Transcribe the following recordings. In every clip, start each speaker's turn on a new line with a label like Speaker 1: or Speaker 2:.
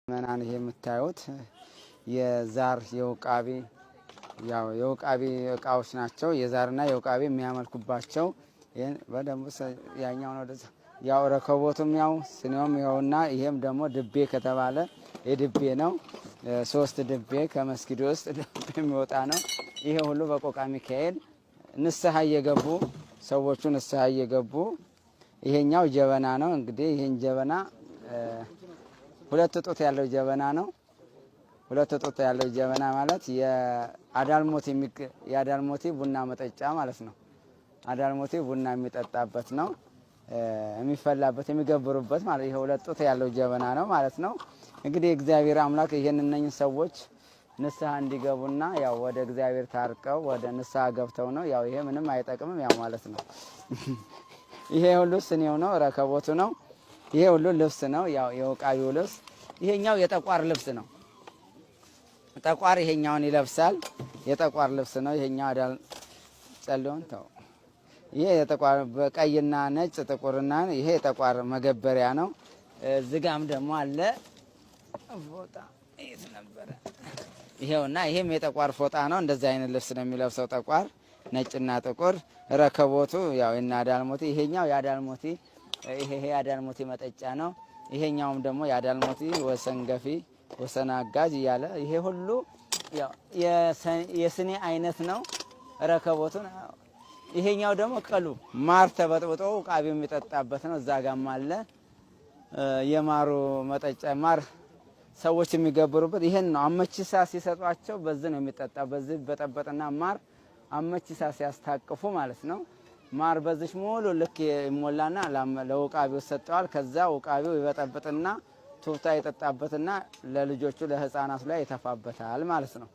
Speaker 1: መናን ይሄ የምታዩት የዛር የውቃቢ የውቃቢ እቃዎች ናቸው። የዛርና የውቃቢ የሚያመልኩባቸው ይሄን በደንብ ያኛው ነው። ወደዛ ያው ረከቦቱም ያው ስኔውም ያውና ይሄም ደግሞ ድቤ ከተባለ የድቤ ነው። 3 ድቤ ከመስጊድ ውስጥ የሚወጣ ነው። ይሄ ሁሉ በቆቃ ሚካኤል ንስሐ እየገቡ ሰዎቹ ንስሐ እየገቡ ይሄኛው ጀበና ነው። እንግዲህ ይሄን ጀበና 2 ጡት ያለው ጀበና ነው። 2 ጡት ያለው ጀበና ማለት የአዳልሞቲ ቡና መጠጫ ማለት ነው። አዳልሞቲ ቡና የሚጠጣበት ነው፣ የሚፈላበት የሚገብሩበት ማለት ይሄ 2 ጡት ያለው ጀበና ነው ማለት ነው። እንግዲህ እግዚአብሔር አምላክ ይሄንን ሰዎች ንስሐ እንዲገቡና ያው ወደ እግዚአብሔር ታርቀው ወደ ንስሐ ገብተው ነው። ያው ይሄ ምንም አይጠቅምም ያው ማለት ነው። ይሄ ሁሉ ስኔው ነው፣ ረከቦቱ ነው። ይሄ ሁሉ ልብስ ነው፣ ያው የውቃቢው ልብስ። ይሄኛው የጠቋር ልብስ ነው። ጠቋር ይሄኛውን ይለብሳል። የጠቋር ልብስ ነው። ይሄኛው አዳል ጸልዮን ተው። ይሄ የጠቋር በቀይና ነጭ ጥቁርና ይሄ የጠቋር መገበሪያ ነው። ዝጋም ደግሞ አለ ፎጣ ይሄስ ነበር። ይሄውና ይሄም የጠቋር ፎጣ ነው። እንደዚህ አይነት ልብስ ነው የሚለብሰው ጠቋር፣ ነጭና ጥቁር። ረከቦቱ ያው እና አዳልሞቲ ይሄኛው የአዳልሞቲ ይሄ የአዳልሞቲ መጠጫ ነው። ይሄኛውም ደግሞ የአዳልሞቲ ወሰን ገፊ ወሰን አጋጅ እያለ ይሄ ሁሉ ያው የስኔ አይነት ነው። ረከቦቱን ይሄኛው ደግሞ ቀሉ ማር ተበጥብጦ ቃቢው የሚጠጣበት ነው። እዛ ጋም አለ የማሩ መጠጫ ማር ሰዎች የሚገብሩበት ይሄን ነው። አመቺሳ ሲሰጧቸው በዚህ ነው የሚጠጣ። በዚህ በጠበጥና ማር አመቺሳ ሲያስታቅፉ ማለት ነው። ማር በዚህ ሙሉ ልክ ይሞላና ለውቃቢው ሰጠዋል። ከዛ ውቃቢው ይበጠብጥና ቱፍታ ይጠጣበትና ለልጆቹ ለህፃናቱ ላይ ይተፋበታል ማለት ነው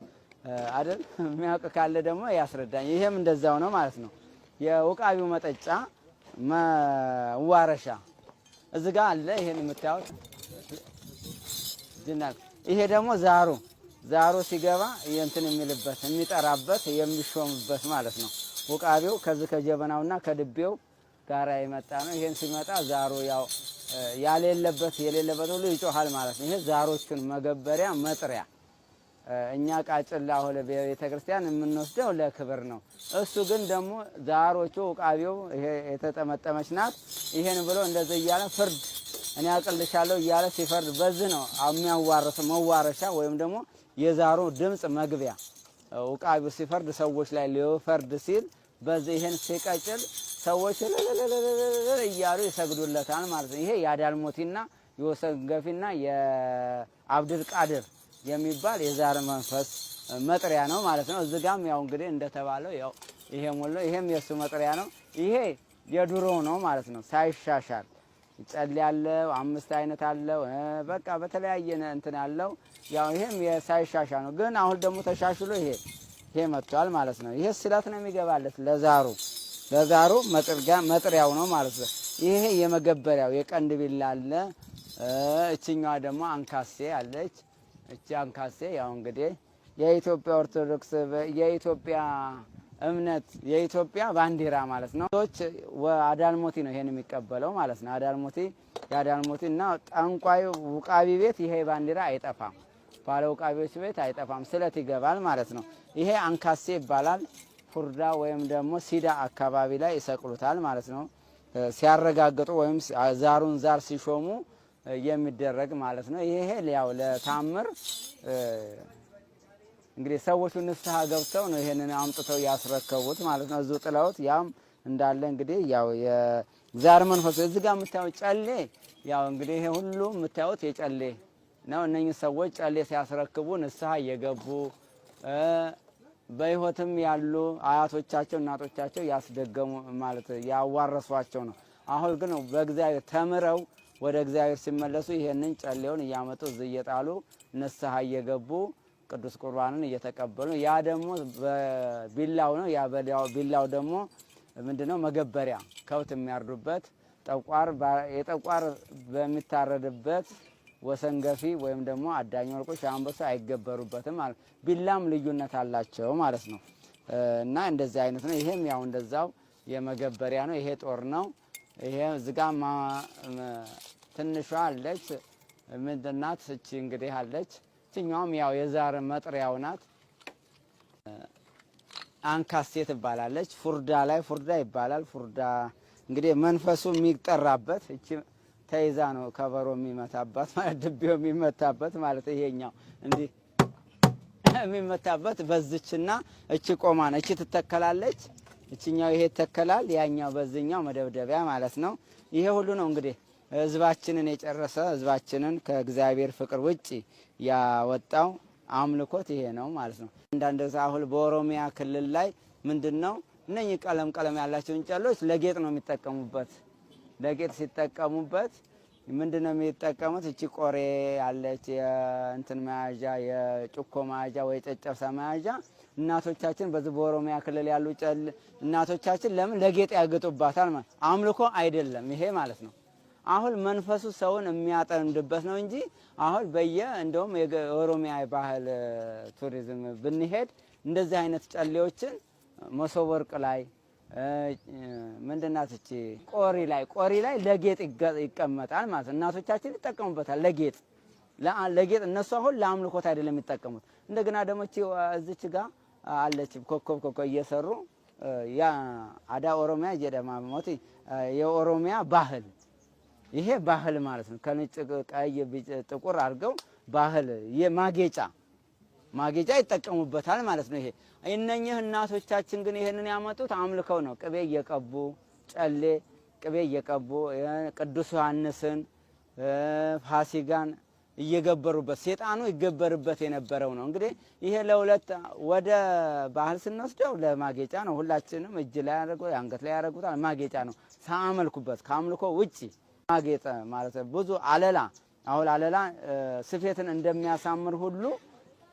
Speaker 1: አይደል? የሚያውቅ ካለ ደግሞ ያስረዳኝ። ይሄም እንደዛው ነው ማለት ነው። የውቃቢው መጠጫ መዋረሻ እዚህ ጋር አለ። ይሄን የምታዩት ጅናል። ይሄ ደግሞ ዛሩ ሲገባ እንትን የሚልበት የሚጠራበት የሚሾምበት ማለት ነው። ውቃቢው ከዚህ ከጀበናውና ከድቤው ጋራ የመጣ ነው። ይሄን ሲመጣ ዛሩ ያው የሌለበት ሁሉ ይጮሃል ማለት ነው። ይሄ ዛሮቹን መገበሪያ መጥሪያ እኛ ቃጭላ ሆለ ቤተክርስቲያን የምንወስደው ለክብር ነው። እሱ ግን ደግሞ ዛሮቹ ውቃቢው ይሄ የተጠመጠመች ናት። ይሄን ብሎ እንደዚህ እያለ ፍርድ እኔ አቅልሻለሁ እያለ ሲፈርድ በዚህ ነው መዋረሻ ወይም ደግሞ የዛሩ ድምጽ መግቢያ። ውቃቢው ሲፈርድ ሰዎች ላይ ሊፈርድ ሲል በዚህ ይሄን ሲቀጭል ሰዎች እያሉ ይሰግዱለታል ማለት ነው። ይሄ የአዳልሞቲና የወሰን ገፊና የአብድል ቃድር የሚባል የዛር መንፈስ መጥሪያ ነው ማለት ነው። እዚህ ጋም ያው እንግዲህ እንደተባለው ያው ይሄም የሱ መጥሪያ ነው። ይሄ የድሮ ነው ማለት ነው ሳይሻሻል ጸል ያለው 5 አይነት አለው። በቃ በተለያየ እንትን ያለው ያው ይሄም የሳይሻሻል ነው። ግን አሁን ደግሞ ተሻሽሎ ይሄ መጥቷል ማለት ነው። ይሄ ስለት ነው የሚገባለት ለዛሩ መጥሪያው ነው ማለት ነው። ይሄ የመገበሪያው የቀንድ ቢላ አለ። እቺኛዋ ደግሞ አንካሴ አለች። እቺ አንካሴ ያው እንግዲህ የኢትዮጵያ ኦርቶዶክስ የኢትዮጵያ እምነት የኢትዮጵያ ባንዲራ ማለት ነው። አዳልሞቲ ነው ይሄን የሚቀበለው ማለት ነው። የአዳልሞቲና ጠንቋዩ ውቃቢ ቤት ይሄ ባንዲራ አይጠፋም። ባለ ውቃቢዎች ቤት አይጠፋም፣ ስለት ይገባል ማለት ነው። ይሄ አንካሴ ይባላል። ፉርዳ ወይም ደግሞ ሲዳ አካባቢ ላይ ይሰቅሉታል ማለት ነው። ሲያረጋግጡ ወይም ዛር ሲሾሙ የሚደረግ ማለት ነው። ይሄ ያው ለታምር እንግዲህ ሰዎቹ ንስሐ ገብተው ነው ይሄንን አምጥተው ያስረከቡት ማለት ነው። እዚሁ ጥለውት ያም እንዳለ እንግዲህ ያው የዛር መንፈስ እዚህ ጋር የምታዩት ጨሌ ያው እንግዲህ ይሄ ሁሉ የምታዩት የጨሌ ነው። እነኚህ ሰዎች ጨሌ ሲያስረክቡ ንስሐ እየገቡ በህይወትም ያሉ አያቶቻቸው እናቶቻቸው ያስደገሙ ማለት ያዋረሷቸው ነው። አሁን ግን በእግዚአብሔር ተምረው ወደ እግዚአብሔር ሲመለሱ ይሄንን ጨሌውን እያመጡ እዚህ እየጣሉ ንስሐ እየገቡ ቅዱስ ቁርባንን እየተቀበሉ ያ ደግሞ በቢላው ነው። ያ ቢላው ደግሞ ምንድነው መገበሪያ ከብት የሚያርዱበት የጠቋር በሚታረድበት ወሰን ገፊ ወይም ደግሞ አዳኝ ወርቁ ሻምበሳ አይገበሩበትም ማለት ቢላም ልዩነት አላቸው ማለት ነው። እና እንደዚህ አይነት ነው። ይሄም ያው እንደዛው የመገበሪያ ነው። ይሄ ጦር ነው። ይሄ ዝጋ ትንሿ አለች ምንድናት እቺ እንግዲህ አለች። እቺኛውም ያው የዛር መጥሪያው ናት። አንካሴ ትባላለች። ፉርዳ ላይ ፉርዳ ይባላል። ፉርዳ እንግዲህ መንፈሱ የሚጠራበት እቺ ተይዛ ነው ከበሮ የሚመታበት ማለት ድቤው የሚመታበት ማለት ይሄኛው እንዲህ የሚመታበት በዝችና እቺ ቆማ ነው። እቺ ትተከላለች። እቺኛው ይሄ ተከላል፣ ያኛው በዝኛው መደብደቢያ ማለት ነው። ይሄ ሁሉ ነው እንግዲህ ህዝባችንን የጨረሰ ህዝባችንን ከእግዚአብሔር ፍቅር ውጪ ያወጣው አምልኮት ይሄ ነው ማለት ነው። አንዳንድ አሁን በኦሮሚያ ክልል ላይ ምንድነው እነኚህ ቀለም ያላቸው እንጨሎች ለጌጥ ነው የሚጠቀሙበት። ለጌጥ ሲጠቀሙበት ምንድነው የሚጠቀሙት? እቺ ቆሬ ያለች የእንትን መያዣ የጭኮ መያዣ ወይ ጨጨብሳ መያዣ እናቶቻችን በዚህ በኦሮሚያ ክልል ያሉ እናቶቻችን ለምን ለጌጥ ያገጡባታል ማለት አምልኮ አይደለም ይሄ ማለት ነው። አሁን መንፈሱ ሰውን የሚያጠምድበት ነው እንጂ አሁን እንደውም የኦሮሚያ ባህል ቱሪዝም ብንሄድ እንደዚህ አይነት ጨሌዎችን መሶበ ወርቅ ላይ ምንድናት እቺ ቆሪ ላይ ለጌጥ ይቀመጣል ማለት ነው። እናቶቻችን ይጠቀሙበታል ለጌጥ እነሱ አሁን ለአምልኮት አይደለም የሚጠቀሙት። እንደገና ደግሞ እቺ እዚች ጋር አለች ኮከብ እየሰሩ ያ አዳ ኦሮሚያ ጀደማ ሞቲ የኦሮሚያ ባህል ይሄ ባህል ማለት ነው። ከነጭ ቀይ ጥቁር አድርገው ባህል ማጌጫ ይጠቀሙበታል ማለት ነው። ይሄ እነኚህ እናቶቻችን ግን ይሄንን ያመጡት አምልከው ነው። ቅቤ እየቀቡ ቅቤ እየቀቡ ቅዱስ ዮሐንስን ፋሲጋን እየገበሩበት ሴጣኑ ይገበርበት የነበረው ነው። እንግዲህ ይሄ ለሁለት ወደ ባህል ስንወስደው ለማጌጫ ነው። ሁላችንም እጅ ላይ ያደርጉ አንገት ላይ ያደርጉታል። ማጌጫ ነው። ሳያመልኩበት ከአምልኮ ውጪ ማጌጥ ማለት ብዙ አለላ አሁን አለላ ስፌትን እንደሚያሳምር ሁሉ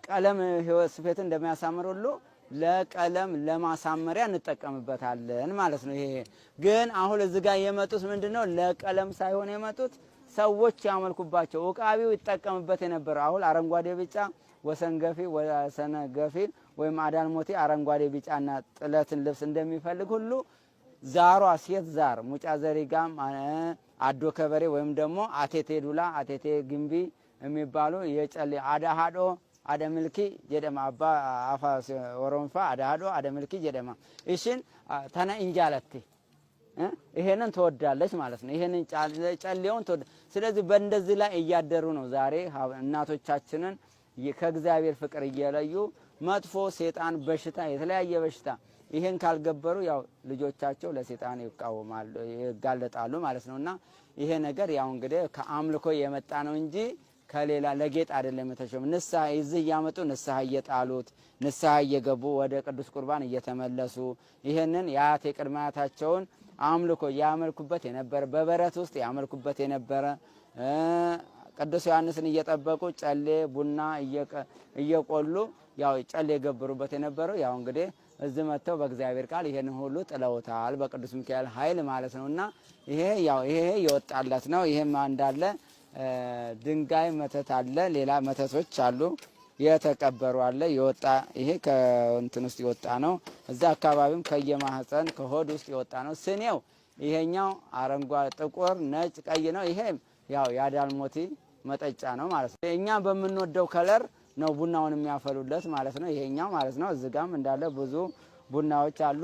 Speaker 1: ቀለም ህይወት ስፌትን እንደሚያሳምር ሁሉ ለቀለም ለማሳመሪያ እንጠቀምበታለን ማለት ነው። ይሄ ግን አሁን እዚህ ጋር የመጡት ምንድነው ለቀለም ሳይሆን የመጡት ሰዎች ያመልኩባቸው ውቃቢው ይጠቀምበት የነበረው አሁን አረንጓዴ ቢጫ ወሰነገፊ ወይም አዳልሞቴ አረንጓዴ ቢጫና ጥለትን ልብስ እንደሚፈልግ ሁሉ ዛሯ ሴት ዛር ሙጫ ዘሪጋም አዶ ከበሬ ወይም ደግሞ አቴቴ ዱላ አቴቴ ግንቢ የሚባሉ የጨሌ አዳሃዶ አደምልኪ ጀደማ አባ አፋ ኦሮምፋ አዳሃዶ አደምልኪ ጀደማ እሺን ተና እንጃለቲ ይሄንን ተወዳለች ማለት ነው። ይሄንን ጨሌውን ተወዳ። ስለዚህ በእንደዚህ ላይ እያደሩ ነው ዛሬ እናቶቻችንን ከእግዚአብሔር ፍቅር እየለዩ መጥፎ ሴጣን በሽታ የተለያየ በሽታ ይሄን ካልገበሩ ያው ልጆቻቸው ለሴጣን ይቃወማሉ ይጋለጣሉ ማለት ነውና ይሄ ነገር ያው እንግዲህ ከአምልኮ የመጣ ነው እንጂ ከሌላ ለጌጥ አይደለም የተሾመ። ንስሐ እዚህ ያመጡ ንስሐ እየጣሉት ንስሐ እየገቡ ወደ ቅዱስ ቁርባን እየተመለሱ ይሄንን ያቴ ቅድማታቸውን አምልኮ ያመልኩበት የነበረ በበረት ውስጥ ያመልኩበት የነበረ ቅዱስ ዮሐንስን እየጠበቁ ጨሌ ቡና እየቆሉ ያው ጨሌ የገብሩበት የነበረው ያው እንግዲህ እዚህ መጥተው በእግዚአብሔር ቃል ይሄን ሁሉ ጥለውታል በቅዱስ ሚካኤል ኃይል ማለት ነውና ይሄ ያው ይሄ የወጣለት ነው። ይሄም እንዳለ ድንጋይ መተት አለ፣ ሌላ መተቶች አሉ፣ የተቀበሩ አለ። የወጣ ይሄ ከእንትን ውስጥ የወጣ ነው። እዛ አካባቢም ከየማህፀን ከሆድ ውስጥ የወጣ ነው። ስኔው ይሄኛው አረንጓዴ፣ ጥቁር፣ ነጭ፣ ቀይ ነው። ይሄ ያው የአዳልሞቲ መጠጫ ነው ማለት ነው። እኛ በምንወደው ከለር ነው ቡናውን የሚያፈሉለት ማለት ነው። ይሄኛው ማለት ነው። እዚህ ጋርም እንዳለ ብዙ ቡናዎች አሉ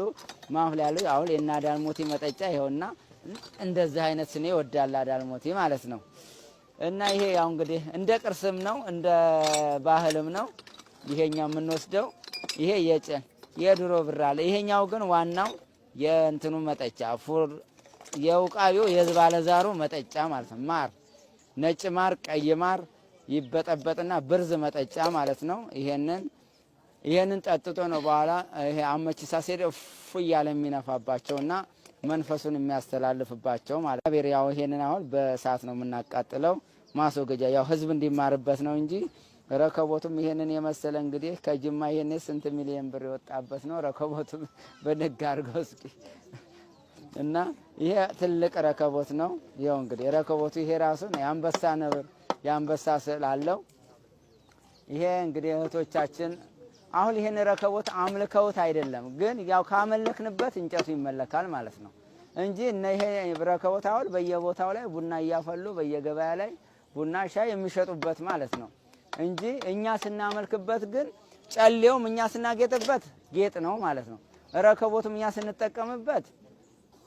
Speaker 1: ማፍሊያ ያሉ። አሁን የና አዳልሞቲ መጠጫ ይሄውና እንደዚህ አይነት ስኔ ወዳላ አዳልሞቲ ማለት ነው። እና ይሄ ያው እንግዲህ እንደ ቅርስም ነው እንደ ባህልም ነው። ይሄኛው የምንወስደው ይሄ የድሮ ብር አለ። ይሄኛው ግን ዋናው የእንትኑ መጠጫ የውቃቢው የዝባለዛሩ መጠጫ ማለት ነው። ማር ነጭ ማር ቀይ ማር ይበጠበጥና ብርዝ መጠጫ ማለት ነው። ይሄንን ጠጥቶ ነው በኋላ ይሄ አመቺሳ ሲሄድ እያለ የሚነፋባቸውና መንፈሱን የሚያስተላልፍባቸው ማለት ነው። ያው ይሄንን አሁን በእሳት ነው የምናቃጥለው ማስወገጃ ያው ህዝብ እንዲማርበት ነው እንጂ ረከቦቱም ይሄንን የመሰለ እንግዲህ ከጅማ ይሄን ስንት ሚሊዮን ብር የወጣበት ነው ረከቦቱም በነጋ አድርገው እስኪ እና ይሄ ትልቅ ረከቦት ነው። ያው እንግዲህ ረከቦቱ ይሄ ራሱ ነው የአንበሳ ነብር የአንበሳ ስዕል አለው። ይሄ እንግዲህ እህቶቻችን አሁን ይሄን ረከቦት አምልከውት አይደለም ግን ያው ካመለክንበት እንጨቱ ይመለካል ማለት ነው እንጂ ይሄ ረከቦት አሁን በየቦታው ላይ ቡና እያፈሉ በየገበያ ላይ ቡና ሻይ የሚሸጡበት ማለት ነው እንጂ እኛ ስናመልክበት ግን ጨሌውም እኛ ስናጌጥበት ጌጥ ነው ማለት ነው። ረከቦቱም እኛ ስንጠቀምበት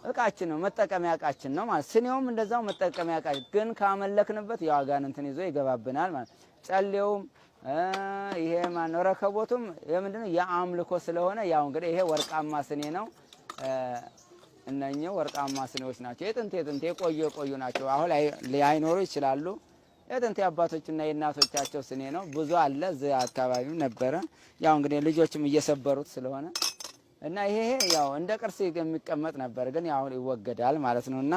Speaker 1: እቃችን ነው፣ መጠቀሚያ እቃችን ነው ማለት። ስኔውም እንደዛው መጠቀሚያ እቃችን ግን ካመለክንበት ያው አጋንንትን ይዞ ይገባብናል ማለት። ጨሌውም ይሄ ማነው ረከቦቱም የምንድነው የአምልኮ ስለሆነ ያው እንግዲህ ይሄ ወርቃማ ስኔ ነው። እነኚህ ወርቃማ ስኔዎች ናቸው። የጥንት የቆዩ ናቸው። አሁን ላይኖሩ ይችላሉ። የጥንት አባቶችና የእናቶቻቸው ስኔ ነው። ብዙ አለ እዚህ አካባቢው ነበረ። ያው እንግዲህ ልጆችም እየሰበሩት ስለሆነ እና ይሄ ያው እንደ ቅርስ የሚቀመጥ ነበር፣ ግን ያው ይወገዳል ማለት ነው። እና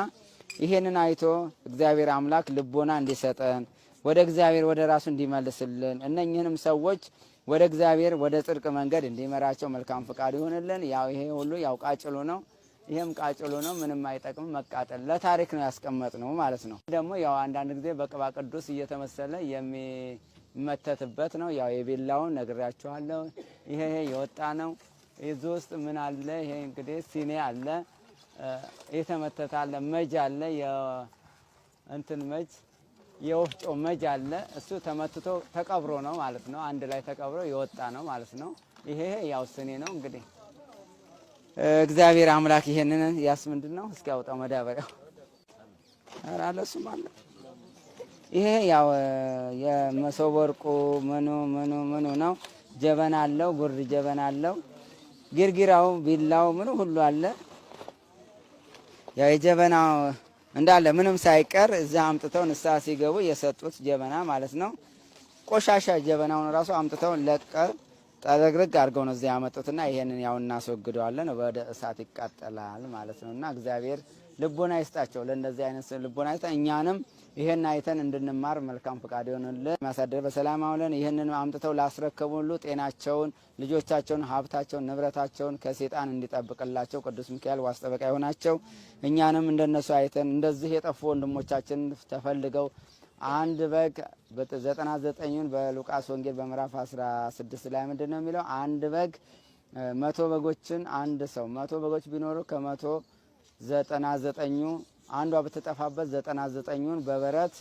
Speaker 1: ይሄንን አይቶ እግዚአብሔር አምላክ ልቦና እንዲሰጠን ወደ እግዚአብሔር ወደ ራሱ እንዲመልስልን እነኚህንም ሰዎች ወደ እግዚአብሔር ወደ ጽድቅ መንገድ እንዲመራቸው መልካም ፍቃድ ይሆንልን። ያው ይሄ ሁሉ ያው ቃጭሉ ነው። ይሄም ቃጭሉ ነው። ምንም አይጠቅም፣ መቃጠል ለታሪክ ነው ያስቀመጥ ነው ማለት ነው። ደግሞ ያው አንዳንድ ጊዜ በቅባ ቅዱስ እየተመሰለ የሚመተትበት ነው። ያው የቤላውን ነግራችኋለሁ። ይሄ የወጣ ነው። እዚህ ውስጥ ምን አለ? ይሄ እንግዲህ ሲኔ አለ፣ የተመተተ አለ፣ መጅ አለ፣ የእንትን መጅ የወፍጮ መጅ አለ። እሱ ተመትቶ ተቀብሮ ነው ማለት ነው። አንድ ላይ ተቀብሮ የወጣ ነው ማለት ነው። ይሄ ያው ሲኔ ነው እንግዲህ እግዚአብሔር አምላክ ይሄንን ያስ ምንድነው እስኪ ያውጣው መዳበሪያው አራለሱም አለ። ይሄ ያው የመሶበ ወርቁ ምኑ ነው። ጀበና አለው፣ ጉርድ ጀበና አለው፣ ጊርጊራው ቢላው ምኑ ሁሉ አለ። ያው የጀበናው እንዳለ ምንም ሳይቀር እዛ አምጥተው ንስሐ ሲገቡ የሰጡት ጀበና ማለት ነው። ቆሻሻ ጀበናውን ራሱ አምጥተው ለቀ ጠረግረግ አድርገው ነው እዚያ ያመጡትና ይሄንን ያው እናስወግደዋለን፣ ወደ እሳት ይቃጠላል ማለት ነውና እግዚአብሔር ልቦና ይስጣቸው። ለእንደዚህ አይነት ልቦና ይስጣ። እኛንም ይሄን አይተን እንድንማር መልካም ፍቃድ ይሆንልን። ማሳደር በሰላም አውለን ይሄንን አምጥተው ላስረከቡ ሁሉ ጤናቸውን፣ ልጆቻቸውን፣ ሀብታቸውን፣ ንብረታቸውን ከሰይጣን እንዲጠብቅላቸው ቅዱስ ሚካኤል ዋስ ጠበቃ ይሆናቸው። እኛንም እንደነሱ አይተን እንደዚህ የጠፉ ወንድሞቻችን ተፈልገው አንድ በግ 99ን በሉቃስ ወንጌል በምዕራፍ 16 ላይ ምንድነው የሚለው? አንድ በግ 100 በጎችን አንድ ሰው 100 በጎች ቢኖሩ ከ199ኙ አንዷ ብትጠፋበት 99ኙን በበረት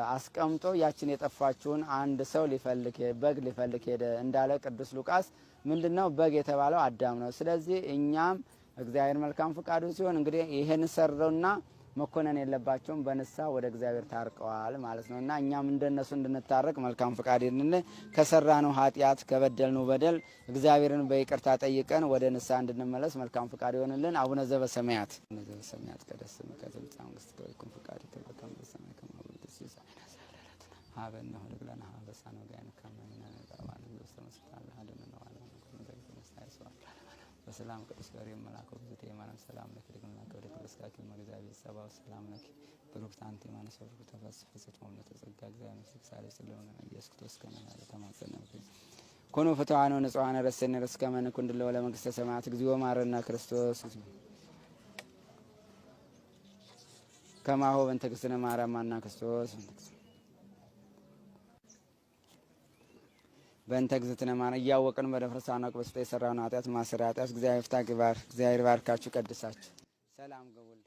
Speaker 1: አስቀምጦ ያችን የጠፋችውን አንድ ሰው በግ ሊፈልግ ሄደ እንዳለ ቅዱስ ሉቃስ። ምንድነው በግ የተባለው? አዳም ነው። ስለዚህ እኛም እግዚአብሔር መልካም ፍቃዱ ሲሆን እንግዲህ ይሄን ሰረውና መኮነን የለባቸውም። በንስሐ ወደ እግዚአብሔር ታርቀዋል ማለት ነው። እና እኛም እንደነሱ እንድንታረቅ መልካም ፍቃድ ይሁንልን። ከሰራነው ኃጢአት ከበደልነው በደል እግዚአብሔርን በይቅርታ ጠይቀን ወደ ንስሐ እንድንመለስ መልካም ፍቃድ ይሁንልን። አቡነ ዘበሰማያት ዘበሰማያት ቀደስ መከተል ታንግስት ከይኩን ፍቃድ ተበከም በሰማይ ከማው በተሲሳ ሀበነ ሁለግለና ሀበሳነ ጋይነ ከመና ነጣዋን ዘስተመስጣለ ሀደነ ነው አለ በሰላም ቅዱስ ገብርኤል መልአኩ ብዙት የማርያም ሰላም ለክ ደግና ከወደ ቅዱስ ካኪም እግዚአብሔር ሰባው ሰላም ለክ ብሩክ ታንቲ ማነስ ወርቁ ተፈስፈሰት ሆነ ተጸጋ እግዚአብሔር ሲሳለ ስለሆነ ኢየሱስ ክርስቶስ ከመናለ ተማጸነው ኮኖ ፈተዋኖ ንጹሃነ ረሰነ ረስከመነ ኩንድለ ወለ መንግስተ ሰማያት እግዚኦ ማረና ክርስቶስ ከማሆ በእንተ ክርስቶስ ማርያም ማና ክርስቶስ በእንተ ግዝእትነ ማርያም እያወቅን በደፍረሳና ቅበስተ የሰራውን ኃጢአት ማሰሪያ ኃጢአት እግዚአብሔር ፍታ ግባር እግዚአብሔር ባርካችሁ ቀድሳችሁ ሰላም ገቡል